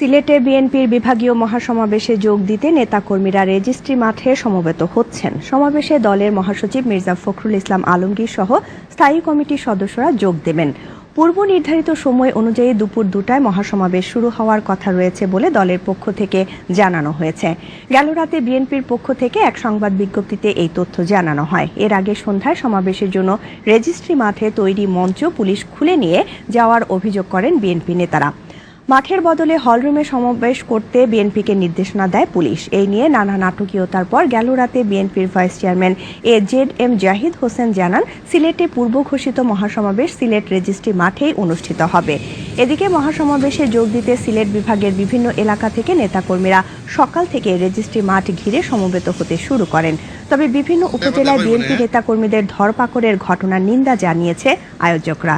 সিলেটে বিএনপির বিভাগীয় মহাসমাবেশে যোগ দিতে নেতাকর্মীরা রেজিস্ট্রি মাঠে সমবেত হচ্ছেন। সমাবেশে দলের মহাসচিব মির্জা ফখরুল ইসলাম আলমগীর সহ স্থায়ী কমিটির সদস্যরা যোগ দেবেন। পূর্ব নির্ধারিত সময় অনুযায়ী দুপুর 2টায় মহাসমাবেশ শুরু হওয়ার কথা রয়েছে বলে দলের পক্ষ থেকে জানানো হয়েছে। গেল রাতে বিএনপির পক্ষ থেকে এক সংবাদ বিজ্ঞপ্তিতে এই তথ্য জানানো হয়। এর আগে সন্ধ্যায় সমাবেশের জন্য রেজিস্ট্রি মাঠে তৈরি মঞ্চ পুলিশ খুলে নিয়ে যাওয়ার অভিযোগ করেন বিএনপি নেতারা। মাঠের বদলে হলরুমে সমাবেশ করতে বিএনপিকে নির্দেশনা দেয় পুলিশ। এই নিয়ে নানা নাটকীয়তার পর গেল রাতে বিএনপির vice chairman AZM Zahid Hossain জানান, সিলেটে পূর্ব ঘোষিত মহাসমাবেশ সিলেট রেজিস্ট্রি মাঠেই অনুষ্ঠিত হবে। এদিকে মহাসমাবেশে যোগ দিতে সিলেট বিভাগের বিভিন্ন এলাকা থেকে নেতাকর্মীরা সকাল থেকে রেজিস্ট্রি মাঠ ঘিরে সমবেত হতে শুরু করেন। তবে বিভিন্ন উপজেলায় বিএনপি নেতাকর্মীদের ধরপাকড়ের ঘটনার নিন্দা জানিয়েছে আয়োজকরা।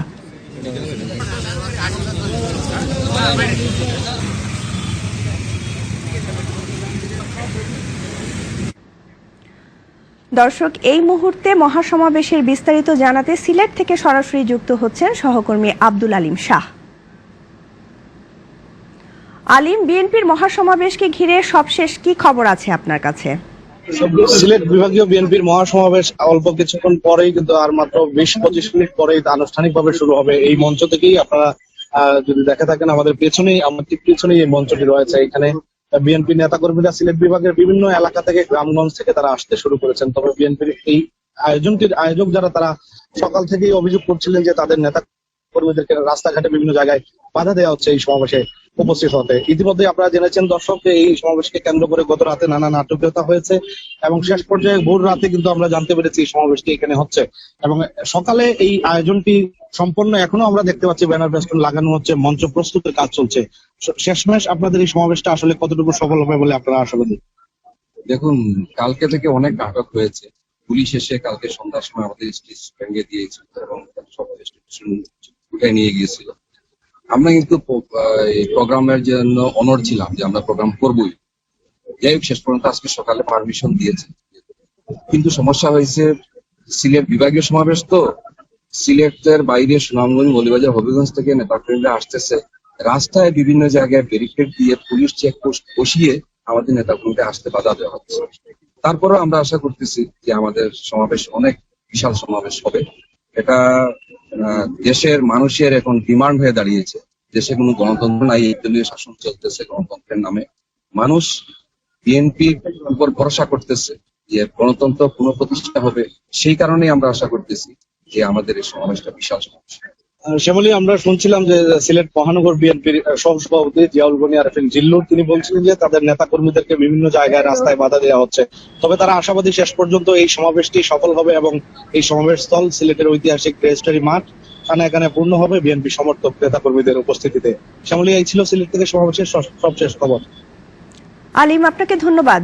দর্শক, এই মুহূর্তে মহাসমাবেশের বিস্তারিত জানাতে সিলেট থেকে সরাসরি যুক্ত হচ্ছেন সহকর্মী আব্দুল আলিম শাহ। আলিম, বিএনপির মহাসমাবেশকে ঘিরে সবশেষ কি খবর আছে আপনার কাছে? সিলেট বিভাগীয় বিএনপির মহাসমাবেশ অল্প কিছুক্ষণ পরেই, কিন্তু আর মাত্র 20-25 মিনিট পরেই আনুষ্ঠানিকভাবে শুরু হবে। এই মঞ্চ থেকেই আপনারা যদি দেখে থাকেন, আমাদের পেছনেই, আমার ঠিক পেছনেই এই মঞ্চটি রয়েছে। এখানে বিএনপি নেতাকর্মীরা সিলেট বিভাগের বিভিন্ন এলাকা থেকে, গ্রামগঞ্জ থেকে তারা আসতে শুরু করেছেন। তবে বিএনপির এই আয়োজক যারা, তারা সকাল থেকেই অভিযোগ করছিলেন যে তাদের নেতা কর্মীদেরকে রাস্তাঘাটে বিভিন্ন জায়গায় বাধা দেওয়া হচ্ছে এই সমাবেশে উপস্থিত হতে। ইতিমধ্যে আপনারা জেনেছেন দর্শক, এই সমাবেশকে কেন্দ্র করে গত রাতে নানা নাটকীয়তা হয়েছে এবং শেষ পর্যায়ে ভোর রাতে কিন্তু আমরা জানতে পেরেছি এই সমাবেশটি এখানে হচ্ছে। এবং সকালে এই আয়োজনটি সম্পন্ন, এখনো আমরা দেখতে পাচ্ছি ব্যানার ফেস্টুন লাগানো হচ্ছে, মঞ্চ প্রস্তুতের কাজ চলছে। শেষমেশ আপনাদের এই সমাবেশটা আসলে কতটুকু সফল হবে বলে আপনারা আশাবাদী? দেখুন, কালকে থেকে অনেক নাটক হয়েছে। পুলিশ এসে কালকে সন্ধ্যার সময় আমাদের স্টেজ ভেঙে দিয়েছিল এবং উঠে নিয়ে গিয়েছিল। আমরা কিন্তু এই প্রোগ্রামের জন্য অনড় ছিলাম যে আমরা প্রোগ্রাম করবই। যাই হোক, শেষ পর্যন্ত আজকে সকালে পারমিশন দিয়েছে। কিন্তু সমস্যা হয়েছে, সিলেট বিভাগীয় সমাবেশ তো, সিলেটের বাইরে সুনামগঞ্জ, মৌলভীবাজার, হবিগঞ্জ থেকে নেতাকর্মীরা আসতেছে। রাস্তায় বিভিন্ন জায়গায় ব্যারিকেড দিয়ে পুলিশ চেকপোস্ট বসিয়ে আমাদের নেতাকর্মীদের আসতে বাধা দেওয়া হচ্ছে। তারপরেও আমরা আশা করতেছি যে আমাদের সমাবেশ অনেক বিশাল সমাবেশ হবে। এটা দেশের মানুষের এখন ডিমান্ড হয়ে দাঁড়িয়েছে। দেশে কোনো গণতন্ত্র নাই, দলীয় শাসন চলতেছে গণতন্ত্রের নামে। মানুষ বিএনপির উপর ভরসা করতেছে যে গণতন্ত্র পুনঃপ্রতিষ্ঠা হবে। সেই কারণেই আমরা আশা করতেছি যে আমাদের এই সমাবেশটা বিশাল সমাবেশ। শ্যামলী, আমরা শুনছিলাম যে সিলেট মহানগর বিএনপির সহসভাপতি জিয়াউল গনি আরেফিন জিল্লুর, তিনি বলছিলেন যে তাদের নেতা কর্মীদেরকে বিভিন্ন জায়গায় রাস্তায় বাধা দেওয়া হচ্ছে। তবে তারা আশাবাদী শেষ পর্যন্ত এই সমাবেশটি সফল হবে এবং এই সমাবেশ স্থল সিলেটের ঐতিহাসিক রেজিস্ট্রি মাঠ এখানে পূর্ণ হবে বিএনপি সমর্থক নেতা কর্মীদের উপস্থিতিতে। শ্যামলী, এই ছিল সিলেট থেকে সমাবেশের সবশেষ খবর। আলিম, আপনাকে ধন্যবাদ।